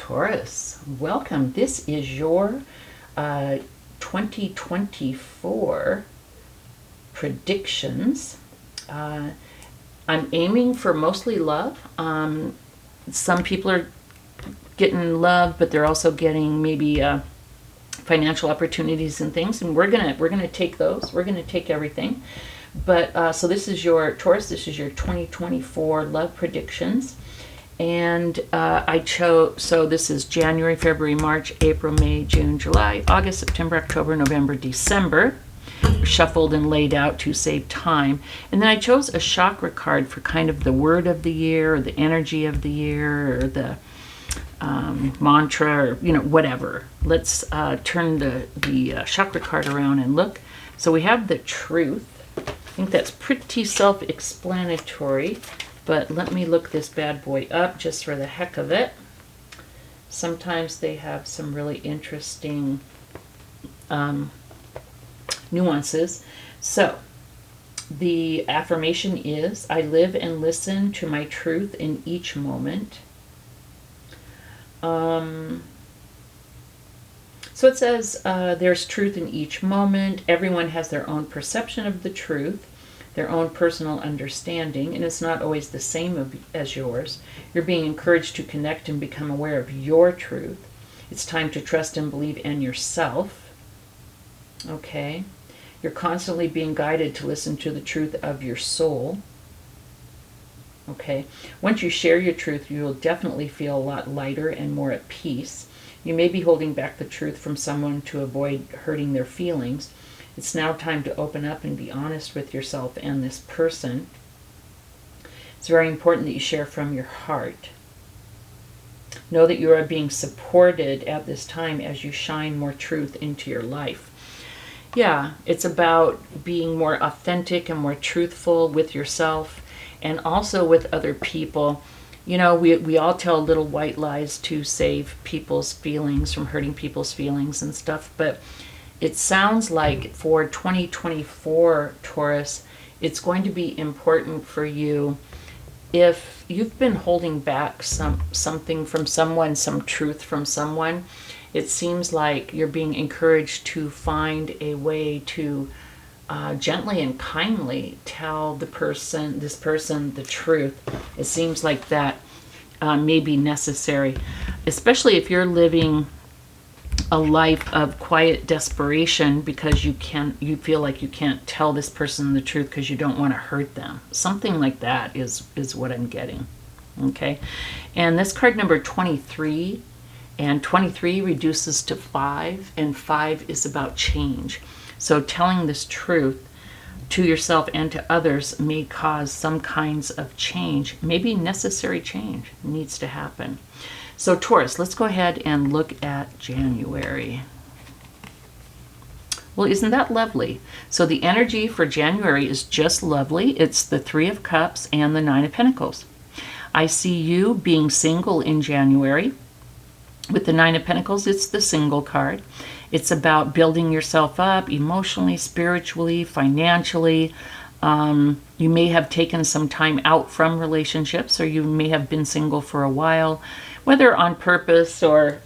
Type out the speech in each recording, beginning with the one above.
Taurus, welcome. This is your 2024 predictions. I'm aiming for mostly love. Some people are getting love, but they're also getting maybe financial opportunities and things, and we're gonna take those. We're gonna take everything. But so this is your Taurus. This is your 2024 love predictions. And I chose, so this is January, February, March, April, May, June, July, August, September, October, November, December, shuffled and laid out to save time. And then I chose a chakra card for kind of the word of the year, or the energy of the year, or the mantra, or whatever. Let's turn the chakra card around and look. So we have the truth. I think that's pretty self-explanatory. But let me look this bad boy up just for the heck of it. Sometimes they have some really interesting nuances. So the affirmation is, I live and listen to my truth in each moment. So it says there's truth in each moment. Everyone has their own perception of the truth, their own personal understanding, and it's not always the same as yours. You're being encouraged to connect and become aware of your truth. It's time to trust and believe in yourself. Okay. You're constantly being guided to listen to the truth of your soul. Okay. Once you share your truth, you will definitely feel a lot lighter and more at peace. You may be holding back the truth from someone to avoid hurting their feelings. It's now time to open up and be honest with yourself and this person. It's very important that you share from your heart. Know that you are being supported at this time as you shine more truth into your life. Yeah, it's about being more authentic and more truthful with yourself and also with other people. We all tell little white lies to save people's feelings from hurting people's feelings and stuff, but it sounds like for 2024, Taurus, it's going to be important for you if you've been holding back something from someone, some truth from someone. It seems like you're being encouraged to find a way to gently and kindly tell this person the truth. It seems like that may be necessary, especially if you're living a life of quiet desperation because you feel like you can't tell this person the truth because you don't want to hurt them. Something like that is what I'm getting. Okay. And this card number 23, and 23 reduces to 5, and 5 is about change. So telling this truth to yourself and to others may cause some kinds of change. Maybe necessary change needs to happen. So Taurus, let's go ahead and look at January. Well, isn't that lovely? So the energy for January is just lovely. It's the 3 of Cups and the 9 of Pentacles. I see you being single in January. With the 9 of Pentacles, it's the single card. It's about building yourself up emotionally, spiritually, financially. You may have taken some time out from relationships, or you may have been single for a while, whether on purpose or,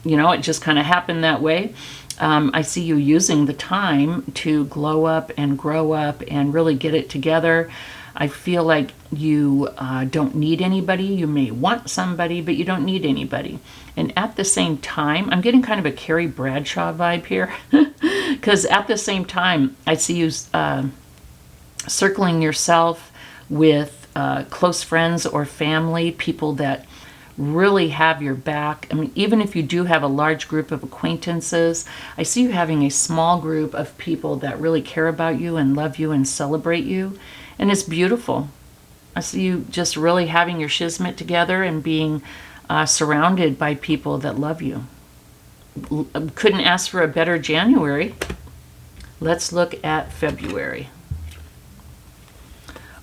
it just kind of happened that way. I see you using the time to glow up and grow up and really get it together. I feel like you don't need anybody. You may want somebody, but you don't need anybody. And at the same time, I'm getting kind of a Carrie Bradshaw vibe here, because at the same time, I see you circling yourself with close friends or family, people that really have your back. I mean, even if you do have a large group of acquaintances, I see you having a small group of people that really care about you and love you and celebrate you. And it's beautiful. I see you just really having your shizmet together and being surrounded by people that love you. Couldn't ask for a better January. Let's look at February.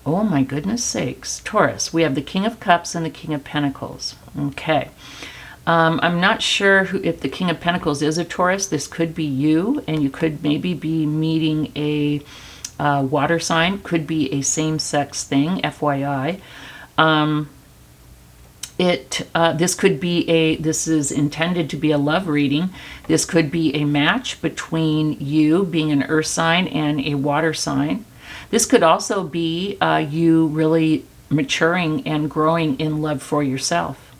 Oh my goodness sakes. Taurus, we have the King of Cups and the King of Pentacles. Okay. I'm not sure if the King of Pentacles is a Taurus. This could be you, and you could maybe be meeting a water sign. Could be a same-sex thing, FYI. This could be this is intended to be a love reading. This could be a match between you being an earth sign and a water sign. This could also be you really maturing and growing in love for yourself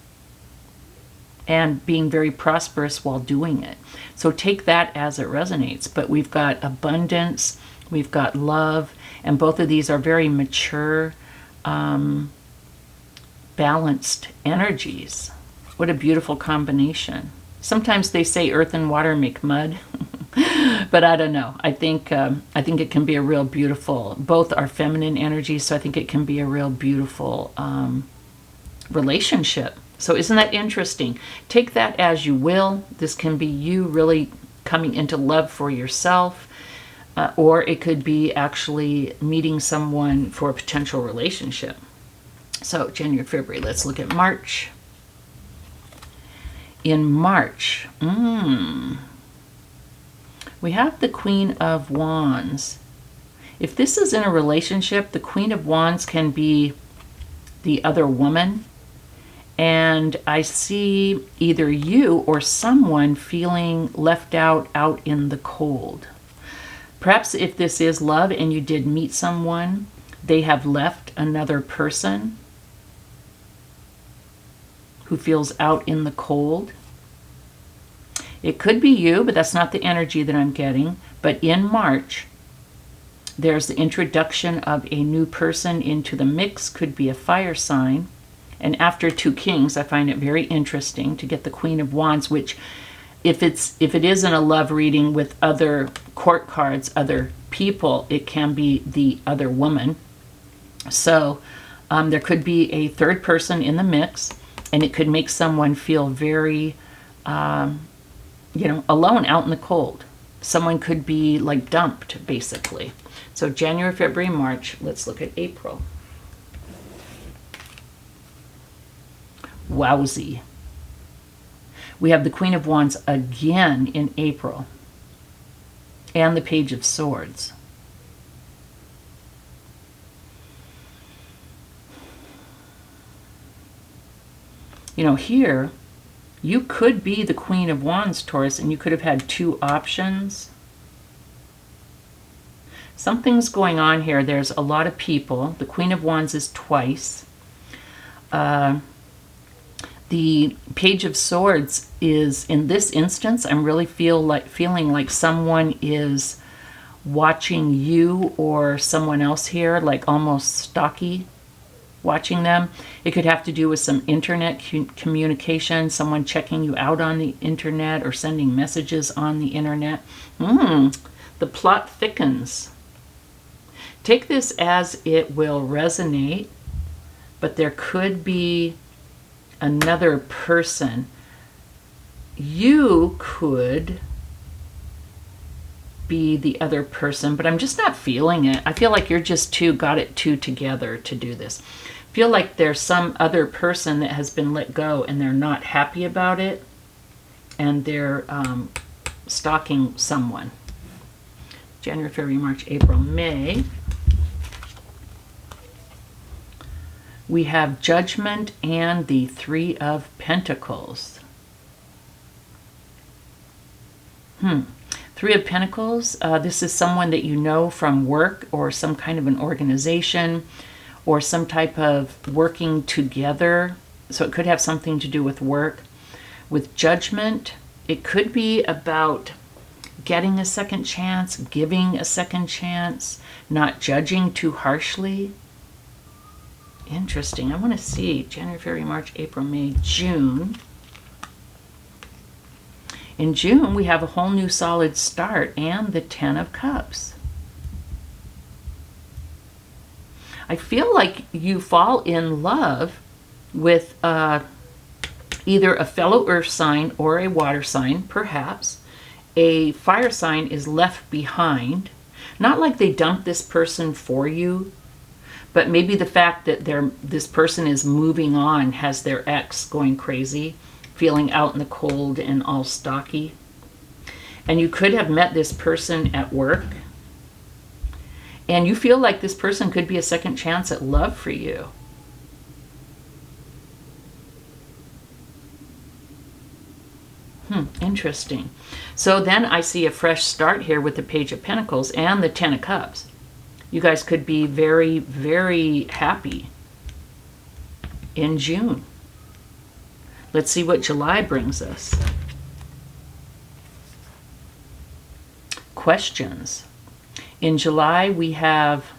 and being very prosperous while doing it. So take that as it resonates. But we've got abundance, we've got love, and both of these are very mature, balanced energies. What a beautiful combination. Sometimes they say earth and water make mud, but I don't know. I think it can be a real beautiful. Both are feminine energies, so I think it can be a real beautiful relationship. So isn't that interesting? Take that as you will. This can be you really coming into love for yourself, or it could be actually meeting someone for a potential relationship. So January, February, let's look at March. In March, we have the Queen of Wands. If this is in a relationship, the Queen of Wands can be the other woman. And I see either you or someone feeling left out in the cold. Perhaps if this is love and you did meet someone, they have left another person who feels out in the cold. It could be you, but that's not the energy that I'm getting. But in March, there's the introduction of a new person into the mix, could be a fire sign. And after Two Kings, I find it very interesting to get the Queen of Wands, which if it isn't a love reading with other court cards, other people, it can be the other woman. So there could be a third person in the mix, and it could make someone feel very, alone out in the cold. Someone could be like dumped, basically. So January, February, March. Let's look at April. Wowsy. We have the Queen of Wands again in April. And the Page of Swords. Here, you could be the Queen of Wands, Taurus, and you could have had two options. Something's going on here. There's a lot of people. The Queen of Wands is twice. The Page of Swords is, in this instance, I'm really feeling like someone is watching you or someone else here, like almost stalky, watching them. It could have to do with some internet communication, someone checking you out on the internet or sending messages on the internet. The plot thickens. Take this as it will resonate, but there could be another person. You could be the other person, but I'm just not feeling it. I feel like you're just got it together to do this. I feel like there's some other person that has been let go and they're not happy about it, and they're stalking someone. January, February, March, April, May. We have Judgment and the Three of Pentacles. Three of Pentacles, this is someone that you know from work or some kind of an organization or some type of working together. So it could have something to do with work. With Judgment, it could be about getting a second chance, giving a second chance, not judging too harshly. Interesting. I want to see January, February, March, April, May, June. In June, we have a whole new solid start and the Ten of Cups. I feel like you fall in love with either a fellow earth sign or a water sign, perhaps. A fire sign is left behind. Not like they dumped this person for you, but maybe the fact that this person is moving on has their ex going crazy, feeling out in the cold and all stocky. And you could have met this person at work, and you feel like this person could be a second chance at love for you. Interesting. So then I see a fresh start here with the Page of Pentacles and the Ten of Cups. You guys could be very, very happy in June. Let's see what July brings us. Questions. In July, we have,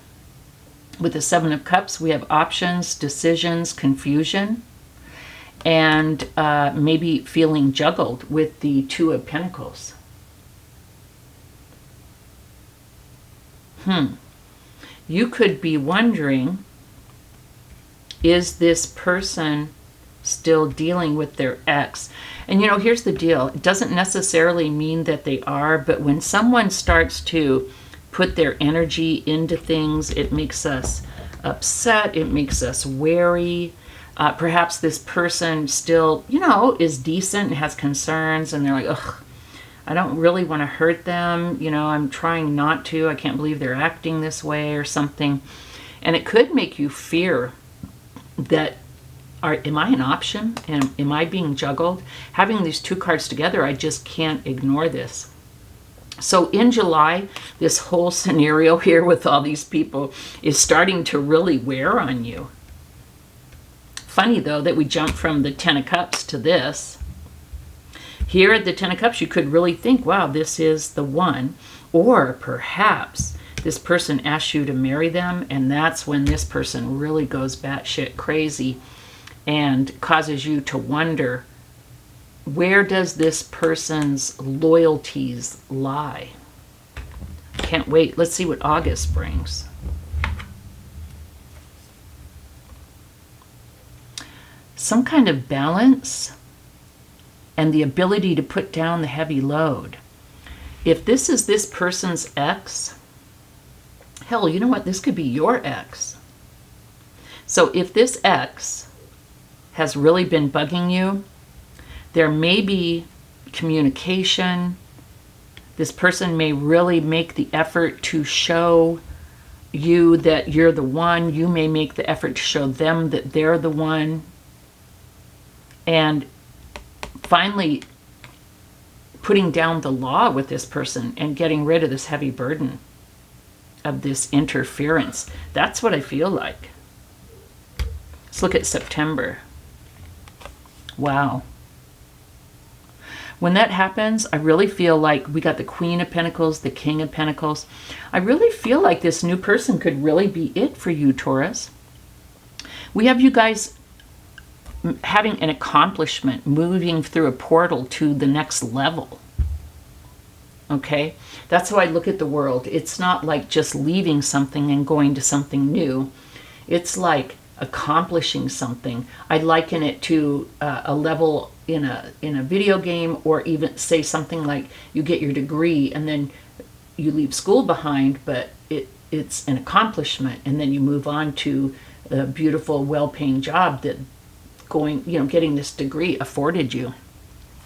with the Seven of Cups, we have options, decisions, confusion, and maybe feeling juggled with the Two of Pentacles. You could be wondering, is this person still dealing with their ex? And you know, here's the deal. It doesn't necessarily mean that they are, but when someone starts to put their energy into things, it makes us upset. It makes us wary. Perhaps this person still, you know, is decent and has concerns, and they're like, ugh, I don't really want to hurt them. You know, I'm trying not to. I can't believe they're acting this way or something. And it could make you fear that, am I an option? Am I being juggled? Having these two cards together, I just can't ignore this. So in July, this whole scenario here with all these people is starting to really wear on you. Funny, though, that we jump from the Ten of Cups to this. Here at the Ten of Cups, you could really think, wow, this is the one. Or perhaps this person asks you to marry them, and that's when this person really goes batshit crazy and causes you to wonder, where does this person's loyalties lie? Can't wait. Let's see what August brings. Some kind of balance and the ability to put down the heavy load. If this is this person's ex, hell, you know what? This could be your ex. So if this ex has really been bugging you, there may be communication. This person may really make the effort to show you that you're the one. You may make the effort to show them that they're the one. And finally putting down the law with this person and getting rid of this heavy burden of this interference. That's what I feel like. Let's look at September. Wow. When that happens, I really feel like we got the Queen of Pentacles, the King of Pentacles. I really feel like this new person could really be it for you, Taurus. We have you guys having an accomplishment, moving through a portal to the next level. Okay? That's how I look at the world. It's not like just leaving something and going to something new. It's like accomplishing something. I liken it to a level in a video game, or even say something like you get your degree and then you leave school behind, but it's an accomplishment, and then you move on to a beautiful, well-paying job that getting this degree afforded you.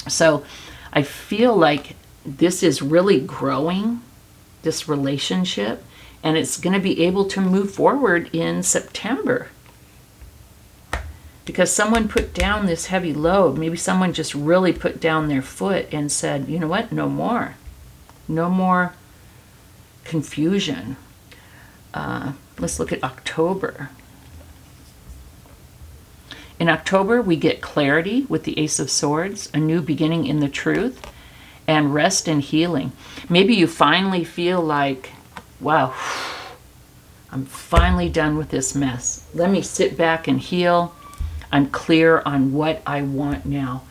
So I feel like this is really growing, this relationship, and it's going to be able to move forward in September. Because someone put down this heavy load. Maybe someone just really put down their foot and said, you know what, no more. No more confusion. Let's look at October. In October, we get clarity with the Ace of Swords, a new beginning in the truth, and rest and healing. Maybe you finally feel like, wow, I'm finally done with this mess. Let me sit back and heal. I'm clear on what I want now.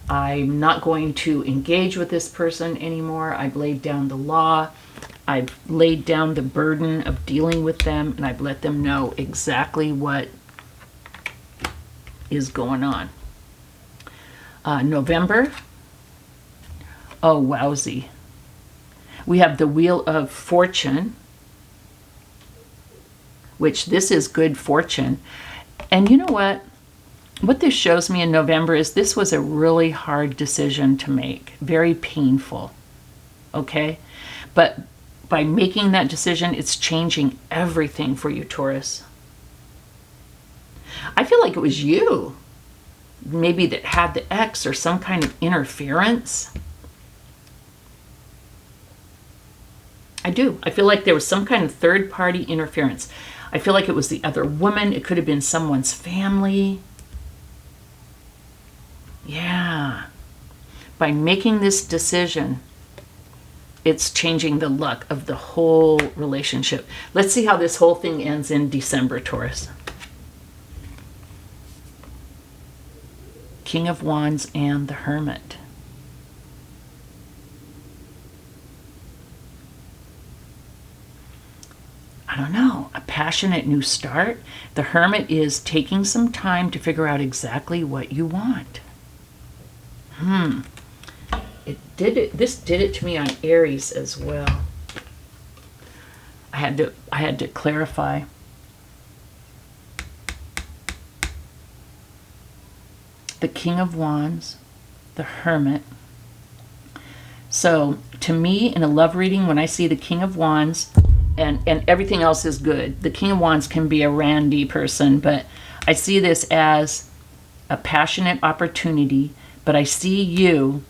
I'm not going to engage with this person anymore. I've laid down the law. I've laid down the burden of dealing with them, and I've let them know exactly what is going on. November. Oh, wowsy. We have the Wheel of Fortune, which this is good fortune. And you know what? What this shows me in November is this was a really hard decision to make. Very painful. Okay? But by making that decision, it's changing everything for you, Taurus. I feel like it was you maybe that had the ex or some kind of interference. I do. I feel like there was some kind of third-party interference. I feel like it was the other woman. It could have been someone's family. Yeah. By making this decision, it's changing the luck of the whole relationship. Let's see how this whole thing ends in December, Taurus. King of Wands and the Hermit. I don't know, a passionate new start. The Hermit is taking some time to figure out exactly what you want. This did it to me on Aries as well. I had to clarify. The King of Wands, the Hermit. So to me, in a love reading, when I see the King of Wands, and everything else is good. The King of Wands can be a randy person, but I see this as a passionate opportunity, but I see you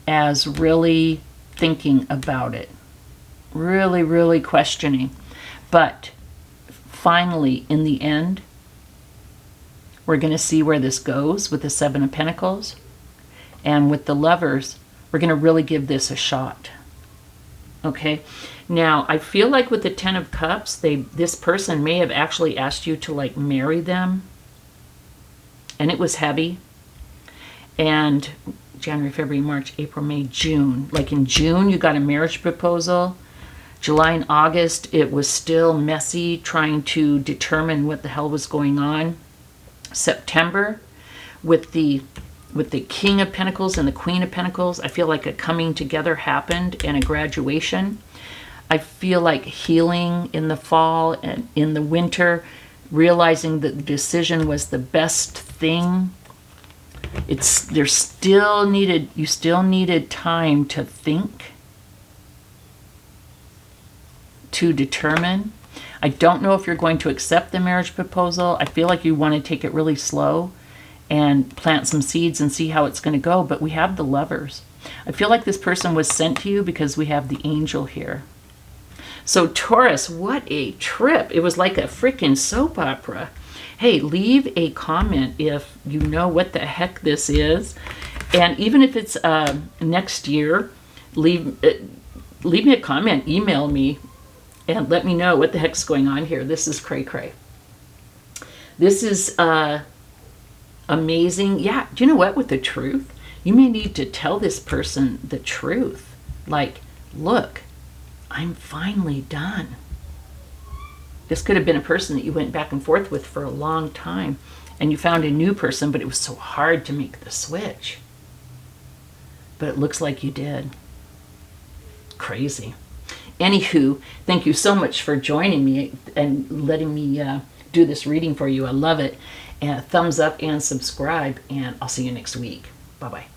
as really thinking about it. Really, really questioning. But finally, in the end, we're going to see where this goes with the Seven of Pentacles. And with the Lovers, we're going to really give this a shot. Okay? Now, I feel like with the Ten of Cups, this person may have actually asked you to, like, marry them. And it was heavy. And January, February, March, April, May, June. Like in June, you got a marriage proposal. July and August, it was still messy, trying to determine what the hell was going on. September, with the King of Pentacles and the Queen of Pentacles, I feel like a coming together happened and a graduation. I feel like healing in the fall and in the winter, realizing that the decision was the best thing. You still needed time to think, to determine. I don't know if you're going to accept the marriage proposal. I feel like you want to take it really slow and plant some seeds and see how it's going to go. But we have the Lovers. I feel like this person was sent to you because we have the Angel here. So Taurus, what a trip. It was like a freaking soap opera. Hey, leave a comment if you know what the heck this is. And even if it's next year, leave me a comment, email me, and let me know what the heck's going on here. This is cray-cray. This is amazing. Yeah, do you know what? With the truth, you may need to tell this person the truth. Like, look, I'm finally done. This could have been a person that you went back and forth with for a long time, and you found a new person, but it was so hard to make the switch. But it looks like you did. Crazy. Anywho, thank you so much for joining me and letting me do this reading for you. I love it. And thumbs up and subscribe, and I'll see you next week. Bye-bye.